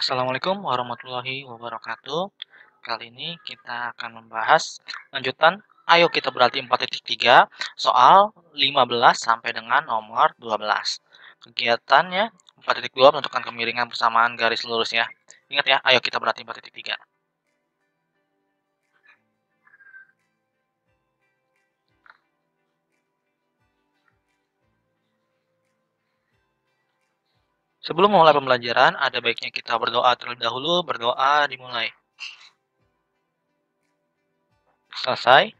Assalamualaikum warahmatullahi wabarakatuh. Kali ini kita akan membahas lanjutan Ayo Kita Berlatih 4.3 soal 15 sampai dengan nomor 12. Kegiatannya 4.2 menentukan kemiringan persamaan garis lurus ya. Ingat ya, Ayo Kita Berlatih 4.3. Sebelum memulai pembelajaran, ada baiknya kita berdoa terlebih dahulu. Berdoa dimulai. Selesai.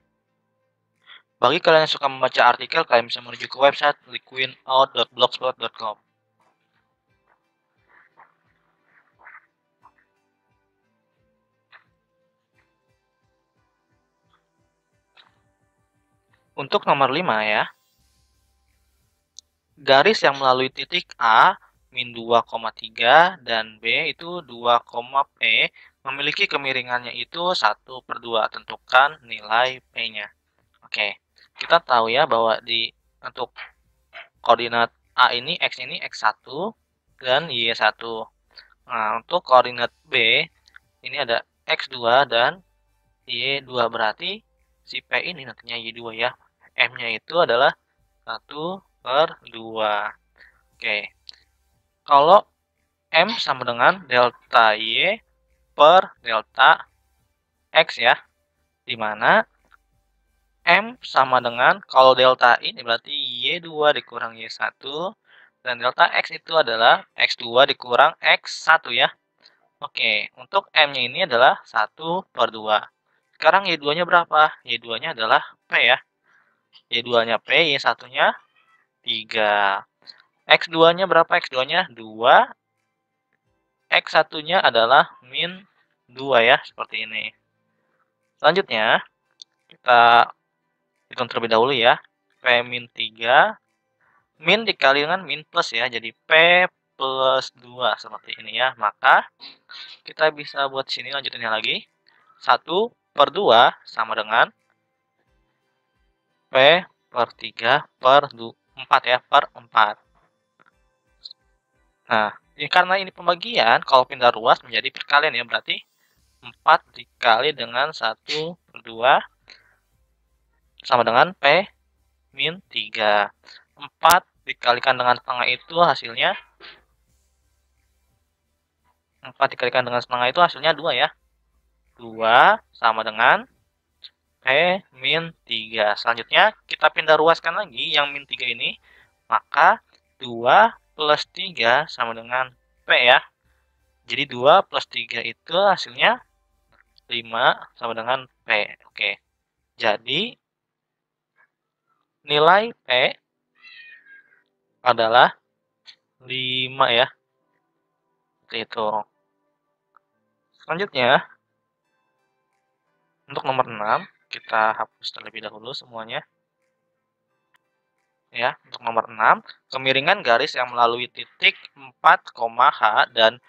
Bagi kalian yang suka membaca artikel, kalian bisa menuju ke website liquinout.blogspot.com. Untuk nomor 5 ya. Garis yang melalui titik A min 2,3 dan B itu 2, P memiliki kemiringannya itu 1/2. Tentukan nilai P-nya. Oke, kita tahu ya bahwa untuk koordinat A ini X1 dan Y1. Nah, untuk koordinat B ini ada X2 dan Y2. Berarti si P ini nantinya Y2 ya. M-nya itu adalah 1/2. Oke, kalau M sama dengan delta Y per delta X ya, dimana M sama dengan, kalau delta ini berarti Y2 dikurang Y1, dan delta X itu adalah X2 dikurang X1 ya. Oke, untuk M-nya ini adalah 1/2. Sekarang Y2-nya berapa? Y2-nya adalah P ya. Y2-nya P, Y1-nya 3. X2-nya berapa? X2-nya 2. X1-nya adalah min 2 ya, seperti ini. Selanjutnya, kita hitung terlebih dahulu ya. P min 3, min dikali dengan min plus ya, jadi P plus 2, seperti ini ya. Maka, kita bisa buat sini lanjutannya lagi. 1/2 sama dengan P per 3 per 4 ya, per 4. Nah, karena ini pembagian, kalau pindah ruas menjadi perkalian ya, berarti 4 dikali dengan 1/2 sama dengan P min 3. 4 dikalikan dengan setengah itu hasilnya 4 dikalikan dengan setengah itu hasilnya 2 ya. 2 sama dengan P min 3. Selanjutnya kita pindah ruaskan lagi yang min 3 ini. Maka 2 plus 3 sama dengan P ya. Jadi 2 plus 3 itu hasilnya 5 sama dengan P. Oke. Jadi nilai P adalah 5 ya. Seperti itu. Selanjutnya, untuk nomor 6, kita hapus terlebih dahulu semuanya. Ya, untuk nomor 6, kemiringan garis yang melalui titik 4, H dan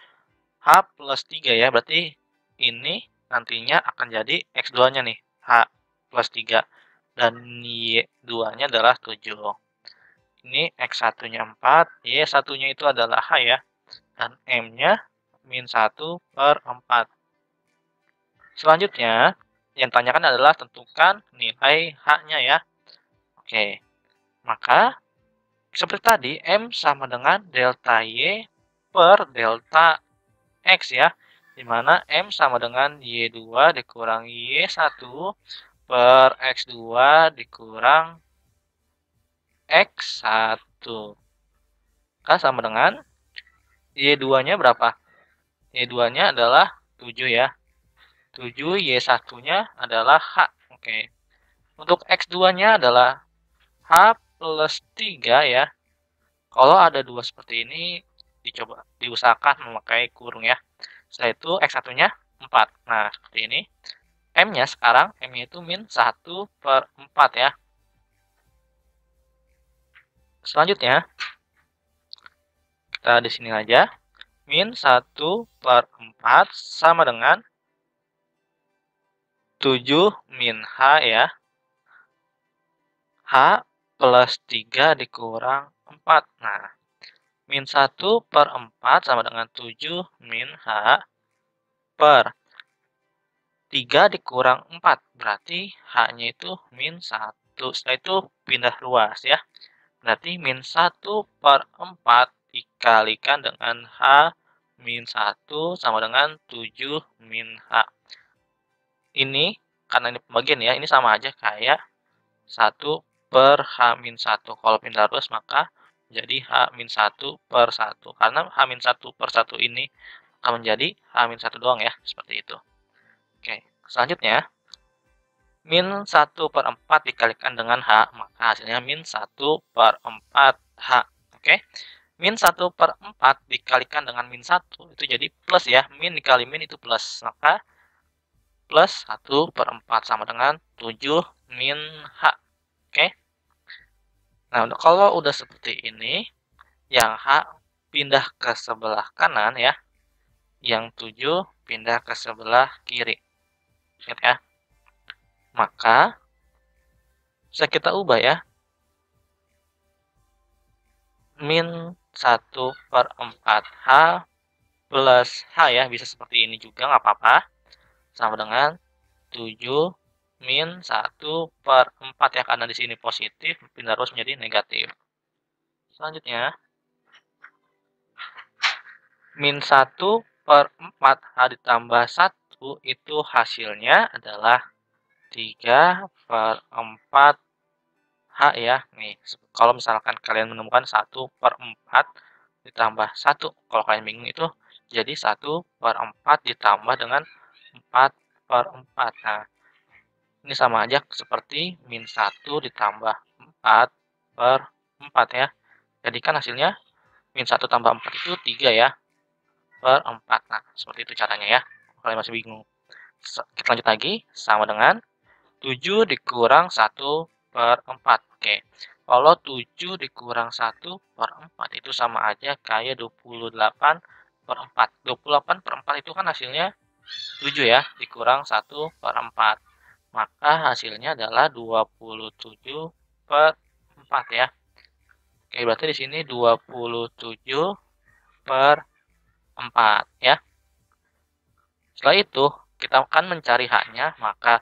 H plus 3 ya. Berarti ini nantinya akan jadi X2-nya nih, H plus 3. Dan Y2-nya adalah 7. Ini X1-nya 4, Y1-nya itu adalah H ya. Dan M-nya min 1/4. Selanjutnya, yang ditanyakan adalah tentukan nilai H-nya ya. Oke, maka seperti tadi, M sama dengan delta Y per delta X ya. Dimana M sama dengan Y2 dikurang Y1 per X2 dikurang X1. Kan sama dengan Y2-nya berapa? Y2-nya adalah 7 ya. 7, Y1-nya adalah H. Oke. Untuk X2-nya adalah H plus 3 ya. Kalau ada 2 seperti ini, diusahakan memakai kurung ya. Setelah itu X1-nya 4. Nah, seperti ini. M-nya sekarang, M-nya itu min 1/4 ya. Selanjutnya, kita di sini aja. Min 1/4 sama dengan 7 min H ya. H plus 3 dikurang 4. Nah, Min 1/4 sama dengan 7 min H per 3 dikurang 4. Berarti H-nya itu min 1. Setelah itu pindah ruas ya. Berarti min 1/4 dikalikan dengan H min 1 sama dengan 7 min H. Ini, karena ini pembagian ya, ini sama aja kayak 1 per H min 1. Kalau pindah ruas maka jadi H min 1 per 1. Karena H min 1 per 1 ini akan menjadi H min 1 doang ya, seperti itu. Oke, selanjutnya min 1/4 dikalikan dengan H, maka hasilnya min 1/4 H. Oke, min 1/4 dikalikan dengan min 1, itu jadi plus ya, min dikali min itu plus, maka plus 1/4 sama dengan 7 min H. Oke, nah kalau udah seperti ini, yang H pindah ke sebelah kanan ya, yang 7 pindah ke sebelah kiri. Ingat ya, maka bisa kita ubah ya, min 1/4 H plus H ya, bisa seperti ini juga nggak apa-apa, sama dengan 7 min 1/4 ya, karena di sini positif, pindah ruas menjadi negatif. Selanjutnya, min 1/4 H ditambah 1 itu hasilnya adalah 3/4 H ya. Nih, kalau misalkan kalian menemukan 1/4 ditambah 1, kalau kalian bingung itu jadi 1/4 ditambah dengan 4/4. Nah, ini sama aja seperti min 1 ditambah 4/4 ya. Jadi kan hasilnya min 1 tambah 4 itu 3 ya, per 4. Nah, seperti itu caranya ya. Kalian masih bingung. Kita lanjut lagi, sama dengan 7 dikurang 1/4. Oke, kalau 7 dikurang 1/4 itu sama aja kayak 28/4. 28/4 itu kan hasilnya 7 ya, dikurang 1/4. Maka hasilnya adalah 27/4 ya. Oke, berarti di sini 27/4 ya. Setelah itu, kita akan mencari H-nya, maka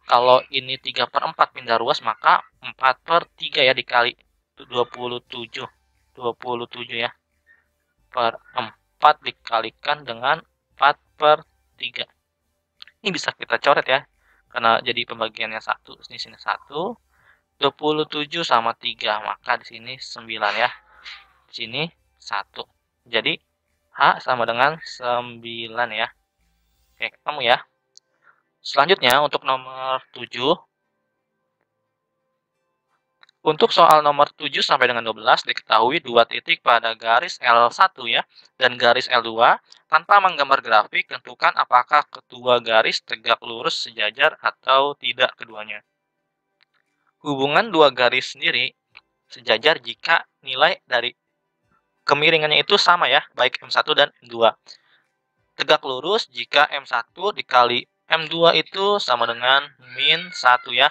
kalau ini 3/4 pindah ruas, maka 4/3 ya dikali 27. 27 ya. Per 4 dikalikan dengan 4/3. Ini bisa kita coret ya, karena jadi pembagiannya 1. Di sini 1. 27 sama 3, maka di sini 9 ya. Di sini 1. Jadi H sama dengan 9 ya. Oke, ketemu ya. Selanjutnya untuk nomor 7. Untuk soal nomor 7 sampai dengan 12 diketahui dua titik pada garis L1 ya dan garis L2. Tanpa menggambar grafik, tentukan apakah kedua garis tegak lurus sejajar atau tidak keduanya. Hubungan dua garis sendiri sejajar jika nilai dari kemiringannya itu sama ya, baik M1 dan M2. Tegak lurus jika M1 dikali M2 itu sama dengan min 1 ya.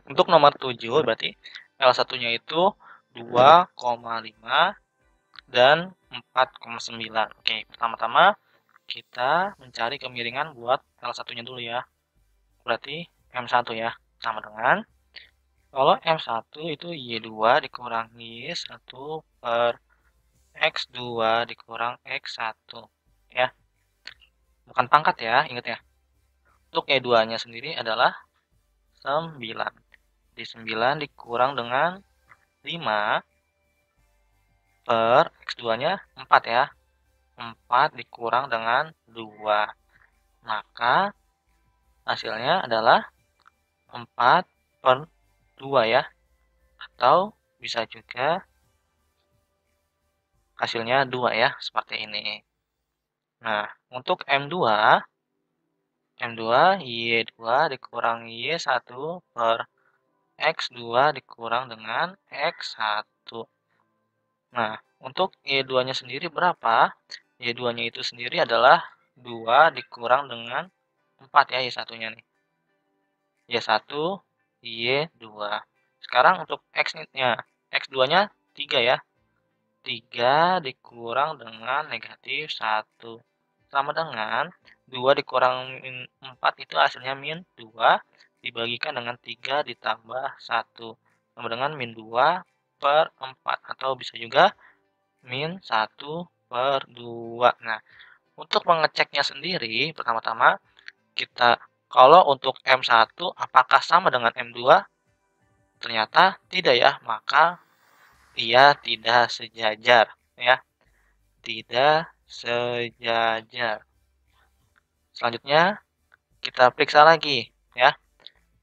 Untuk nomor 7 berarti L1-nya itu 2,5 dan 4,9. Oke, pertama-tama kita mencari kemiringan buat L1-nya dulu ya. Berarti M1 ya, sama dengan kalau M1 itu Y2 dikurang Y1 per X2 dikurang X1 ya. Bukan pangkat ya, ingat ya. Untuk Y2-nya sendiri adalah 9. Di 9 dikurang dengan 5 per X2-nya 4 ya. 4 dikurang dengan 2. Maka hasilnya adalah 4/2 ya. Atau bisa juga hasilnya 2 ya, seperti ini. Nah, untuk M2 Y2 dikurang Y1 per X2 dikurang dengan X1. Nah, untuk Y2-nya sendiri berapa? Y2-nya itu sendiri adalah 2 dikurang dengan 4 ya, Y1-nya nih. Y1, Y2. Sekarang untuk X-nya, X2-nya 3 ya. 3 dikurang dengan negatif 1. Sama dengan 2 dikurang min 4 itu hasilnya min 2. Dibagikan dengan 3 ditambah 1. Sama dengan min 2 per 4. Atau bisa juga min 1 per 2. Nah, untuk mengeceknya sendiri, pertama-tama kita kalau untuk M1 apakah sama dengan M2? Ternyata tidak ya, maka ia tidak sejajar ya, tidak sejajar. Selanjutnya kita periksa lagi ya,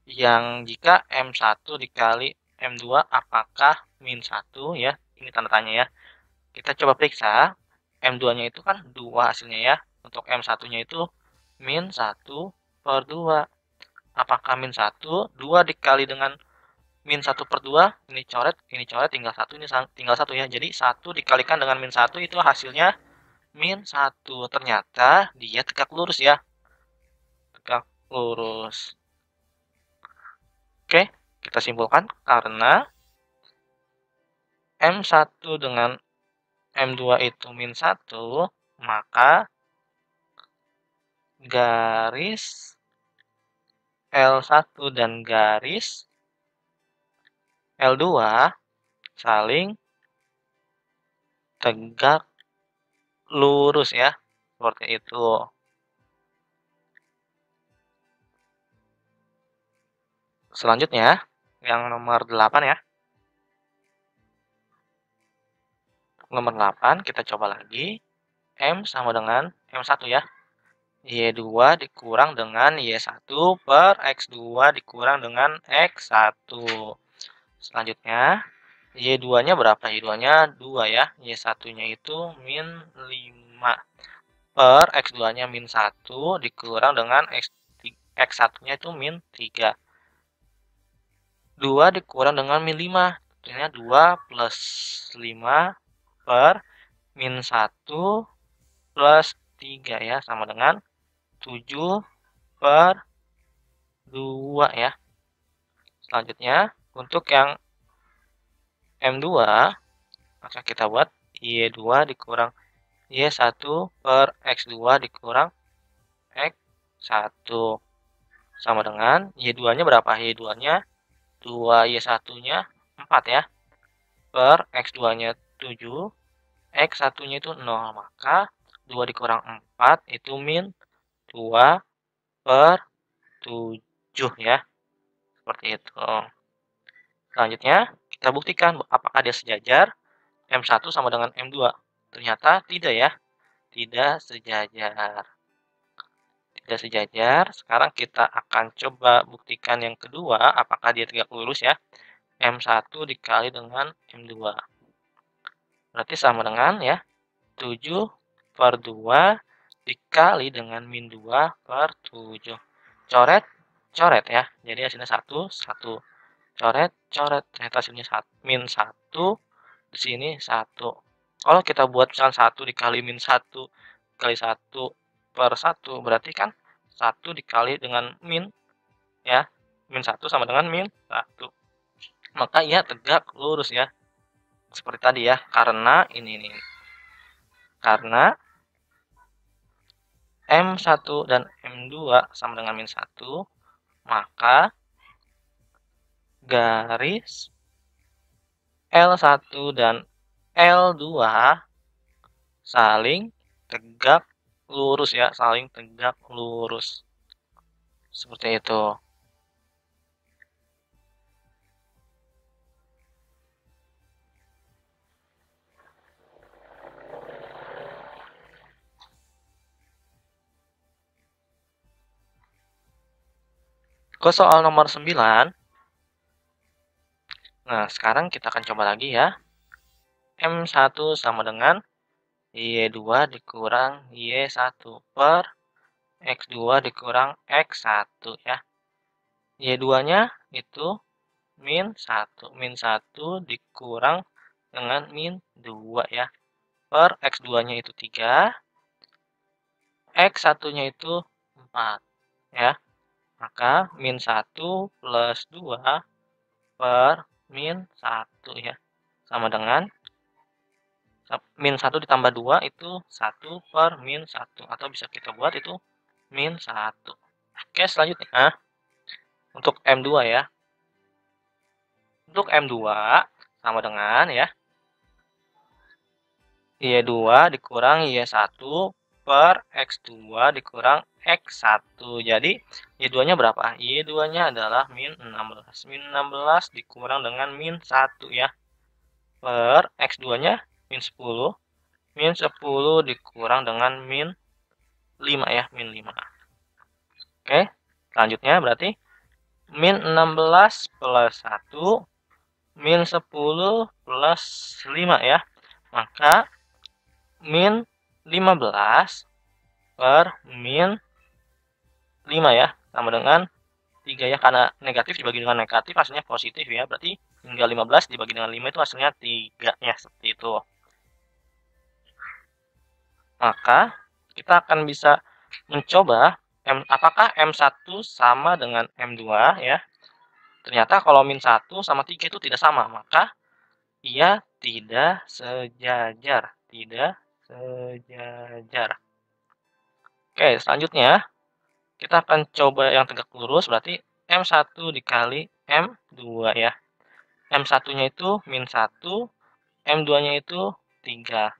yang jika M1 dikali M2 apakah min 1 ya, ini tanda tanya ya. Kita coba periksa, M2-nya itu kan 2 hasilnya ya, untuk M1-nya itu min 1 per 2. Apakah min 1? 2 dikali dengan min 1 per 2, ini coret, tinggal 1, ini tinggal 1 ya. Jadi 1 dikalikan dengan min 1 itu hasilnya min 1. Ternyata dia tegak lurus ya. Tegak lurus. Oke, kita simpulkan karena M1 dengan M2 itu min 1, maka garis L1 dan garis L2 saling tegak lurus ya, seperti itu. Selanjutnya, yang nomor 8 ya. Nomor 8, kita coba lagi. M sama dengan M1 ya. Y2 dikurang dengan Y1 per X2 dikurang dengan X1. Selanjutnya, Y2-nya berapa? Y2-nya 2 ya. Y1-nya itu min 5 per X2-nya min 1 dikurang dengan X1-nya itu min 3. 2 dikurang dengan min 5. Artinya 2 plus 5 per min 1 plus 3 ya. Sama dengan 7 per 2 ya. Selanjutnya, untuk yang M2, maka kita buat Y2 dikurang Y1 per X2 dikurang X1. Sama dengan Y2-nya berapa? Y2-nya 2, Y1-nya 4 ya. Per X2-nya 7, X1-nya itu 0. Maka 2 dikurang 4 itu min 2 per 7 ya. Seperti itu. Selanjutnya, kita buktikan apakah dia sejajar. M1 sama dengan M2. Ternyata tidak ya. Tidak sejajar. Tidak sejajar. Sekarang kita akan coba buktikan yang kedua. Apakah dia tegak lurus ya. M1 dikali dengan M2. Berarti sama dengan ya. 7 per 2 dikali dengan min 2 per 7. Coret, coret ya. Jadi hasilnya 1, 1. Coret, coret. Ternyata hasilnya min 1. Di sini 1. Kalau kita buat misalkan 1 dikali min 1 dikali 1 per 1, berarti kan 1 dikali dengan min ya. Min 1 sama dengan min 1. Maka ia tegak lurus ya. Seperti tadi ya, karena ini nih. Karena M1 dan M2 sama dengan min 1, maka garis L1 dan L2 saling tegak lurus ya, saling tegak lurus. Seperti itu. Ke soal nomor 9. Nah, sekarang kita akan coba lagi ya. M1 sama dengan Y2 dikurang Y1 per X2 dikurang X1 ya. Y2-nya itu min 1. Min 1 dikurang dengan min 2 ya. Per X2-nya itu 3. X satunya itu 4 ya. Maka min 1 plus 2 per min 1 ya. Sama dengan min 1 ditambah 2 itu 1 per min 1. Atau bisa kita buat itu min 1. Oke, selanjutnya untuk M2 ya. Untuk M2 sama dengan ya Y2 dikurang Y1 per X2 dikurang X1. Jadi Y2-nya berapa? Y2-nya adalah min 16. Min 16 dikurang dengan min 1 ya. Per X2-nya min 10. Min 10 dikurang dengan min 5 ya. Min 5. Oke, selanjutnya berarti min 16 plus 1 min 10 plus 5 ya. Maka min 15 per min 5 ya, sama dengan 3 ya, karena negatif dibagi dengan negatif hasilnya positif ya, berarti tinggal 15 dibagi dengan 5 itu hasilnya 3 ya, seperti itu. Maka kita akan bisa mencoba apakah M1 sama dengan M2 ya. Ternyata kalau min 1 sama 3 itu tidak sama, maka ia tidak sejajar, tidak sejajar. Oke, selanjutnya kita akan coba yang tegak lurus, berarti M1 dikali M2 ya. M1-nya itu min 1, M2-nya itu 3.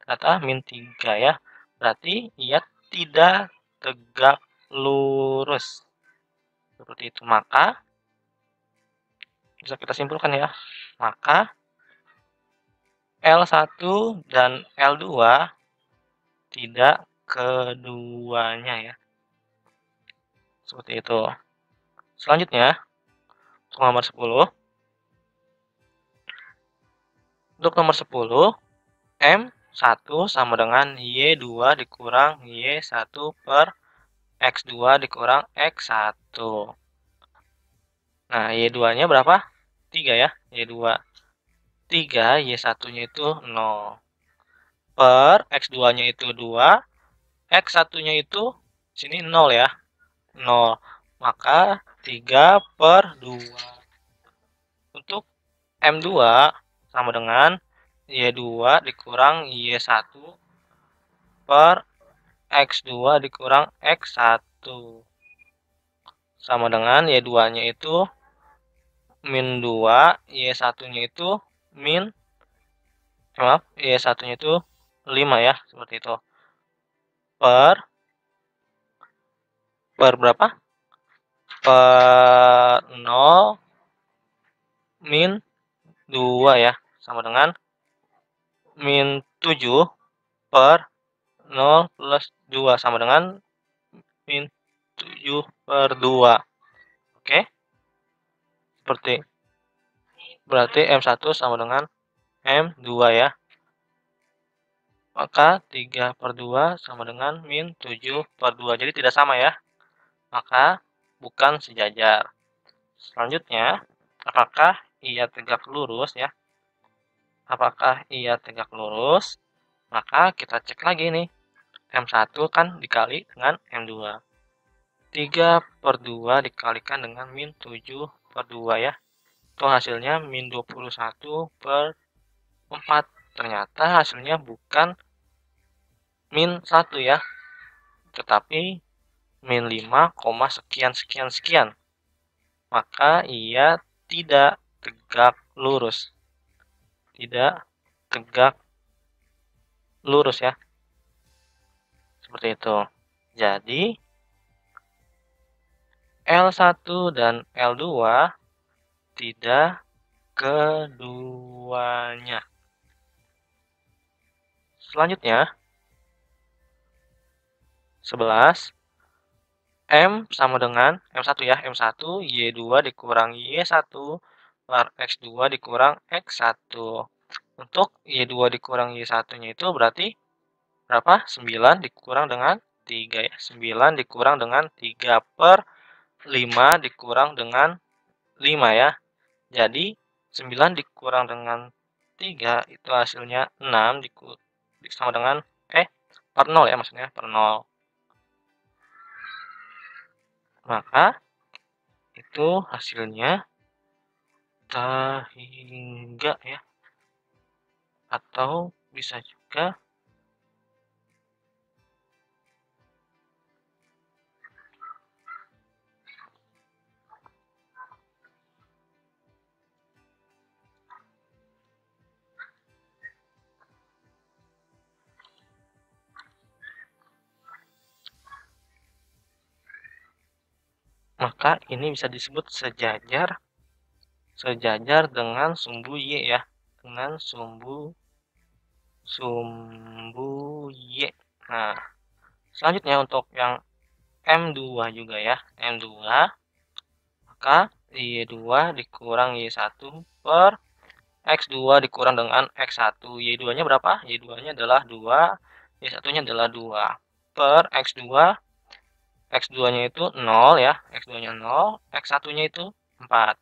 Ternyata min 3 ya. Berarti ia tidak tegak lurus. Seperti itu. Maka, bisa kita simpulkan ya. Maka, L1 dan L2 tidak keduanya ya. Seperti itu. Selanjutnya, untuk nomor 10. Untuk nomor 10, M1 sama dengan Y2 dikurang Y1 per X2 dikurang X1. Nah, Y2-nya berapa? 3 ya. Y2. 3, Y1-nya itu 0. Per X2-nya itu 2. X1-nya itu sini 0 ya. 0. Maka 3 per 2. Untuk M2 sama dengan Y2 dikurang Y1 per X2 dikurang X1. Sama dengan Y2-nya itu min 2, Y1-nya itu Y1-nya itu 5 ya, seperti itu. Per berapa? Per 0 min 2 ya, sama dengan min 7 per 0 plus 2 sama dengan min 7 per 2. Oke. Seperti berarti M1 sama dengan M2 ya. Maka 3 per 2 sama dengan min 7 per 2. Jadi tidak sama ya. Maka bukan sejajar. Selanjutnya, apakah ia tegak lurus ya? Apakah ia tegak lurus? Maka kita cek lagi nih. M1 kan dikali dengan M2. 3 per 2 dikalikan dengan min 7 per 2 ya. Itu hasilnya min 21 per 4. Ternyata hasilnya bukan min 1 ya. Tetapi min 5, sekian. Maka ia tidak tegak lurus. Tidak tegak lurus ya. Seperti itu. Jadi L1 dan L2 tidak keduanya. Selanjutnya 11 M sama dengan M1 ya. M1 Y2 dikurang Y1 per X2 dikurang X1. Untuk Y2 dikurang Y1-nya itu berarti berapa? 9 dikurang dengan 3 ya. 9 dikurang dengan 3 per 5 dikurang dengan 5 ya. Jadi 9 dikurang dengan 3 itu hasilnya 6 sama dengan per 0 ya, maksudnya per 0. maka itu hasilnya tahingga ya, atau bisa juga maka ini bisa disebut sejajar dengan sumbu Y ya, dengan sumbu Y. Nah, selanjutnya untuk yang M2 juga ya, M2, maka Y2 dikurang Y1 per X2 dikurang dengan X1. Y2-nya berapa? Y2-nya adalah 2, Y1-nya adalah 2 per X2. X2-nya itu 0 ya, X2-nya 0, X1-nya itu 4.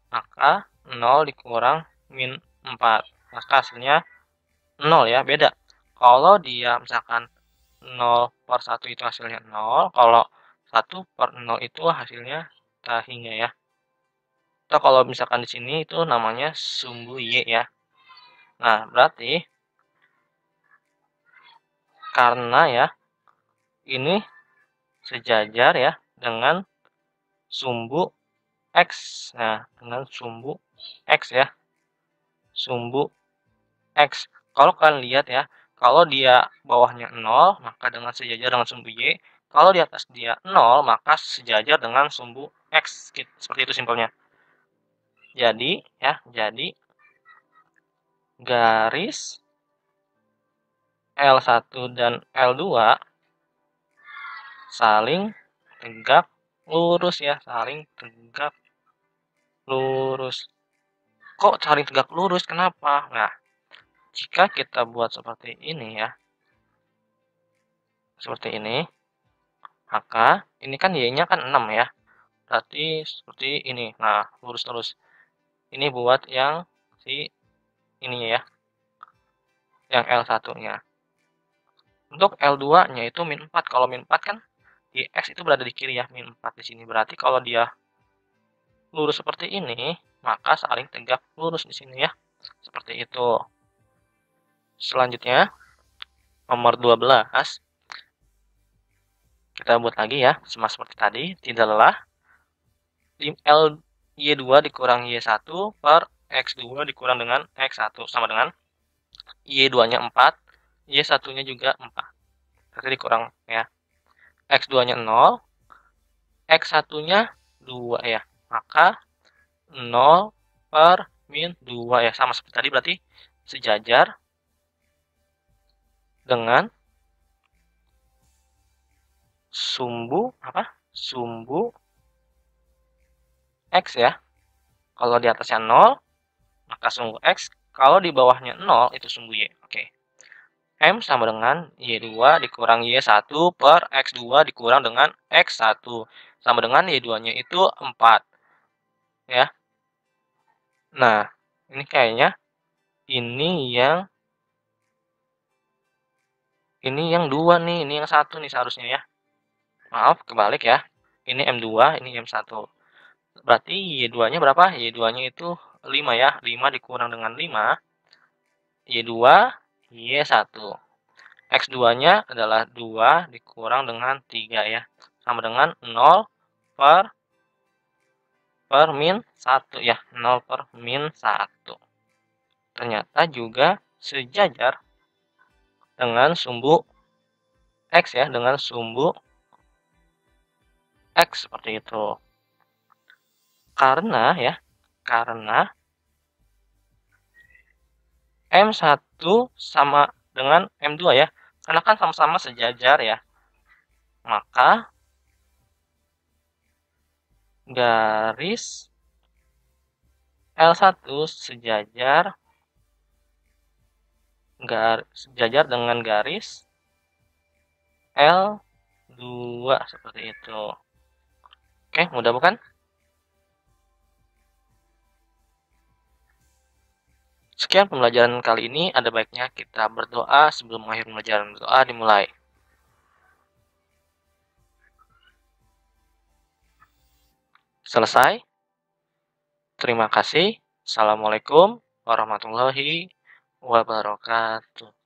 Maka 0 dikurang min 4. Maka hasilnya 0 ya, beda. Kalau dia misalkan 0 per 1 itu hasilnya 0, kalau 1 per 0 itu hasilnya tahingga ya. Atau kalau misalkan di sini itu namanya sumbu Y ya. Nah, berarti karena ya ini sejajar ya dengan sumbu X. Nah, dengan sumbu X ya. Sumbu X. Kalau kalian lihat ya, kalau dia bawahnya 0, maka dengan sejajar dengan sumbu Y. Kalau di atas dia 0, maka sejajar dengan sumbu X. Seperti itu simpelnya. Jadi ya, jadi garis L1 dan L2 saling tegak lurus ya, saling tegak lurus. Kok saling tegak lurus? Kenapa? Nah, jika kita buat seperti ini ya, seperti ini, maka ini kan Y-nya kan 6 ya, berarti seperti ini. Nah, lurus terus. Ini buat yang si ininya ya, yang L1-nya. Untuk L2-nya itu min 4. Kalau min 4 kan di X itu berada di kiri ya, min 4 di sini. Berarti kalau dia lurus seperti ini, maka saling tegak lurus di sini ya. Seperti itu. Selanjutnya, nomor 12. Kita buat lagi ya, sama seperti tadi. Tidak lelah. Y2 dikurang Y1 per X2 dikurang dengan X1. Sama dengan Y2-nya 4, Y1-nya juga 4. Berarti dikurang ya. X2-nya 0, X1-nya 2 ya. Maka 0 per min 2 ya. Sama seperti tadi, berarti sejajar dengan sumbu apa? Sumbu X ya. Kalau di atasnya 0, maka sumbu X. Kalau di bawahnya 0, itu sumbu Y. Oke. M sama dengan Y2 dikurang Y1 per X2 dikurang dengan X1. Sama dengan Y2-nya itu 4. Ya. Nah, ini kayaknya ini yang 2 nih, ini yang 1 nih seharusnya ya. Maaf, kebalik ya. Ini M2, ini M1. Berarti Y2-nya berapa? Y2-nya itu 5 ya. 5 dikurang dengan 5. Y2, Y1. X2-nya adalah 2 dikurang dengan 3 ya. Sama dengan 0 per min 1 ya. 0 per min 1. Ternyata juga sejajar dengan sumbu X ya. Dengan sumbu X seperti itu. Karena ya, karena M1 sama dengan M2 ya. Karena kan sama-sama sejajar ya. Maka garis L1 sejajar dengan garis L2 seperti itu. Oke, mudah bukan? Sekian pembelajaran kali ini. Ada baiknya kita berdoa sebelum mengakhiri pembelajaran. Berdoa dimulai. Selesai? Terima kasih. Assalamualaikum warahmatullahi wabarakatuh.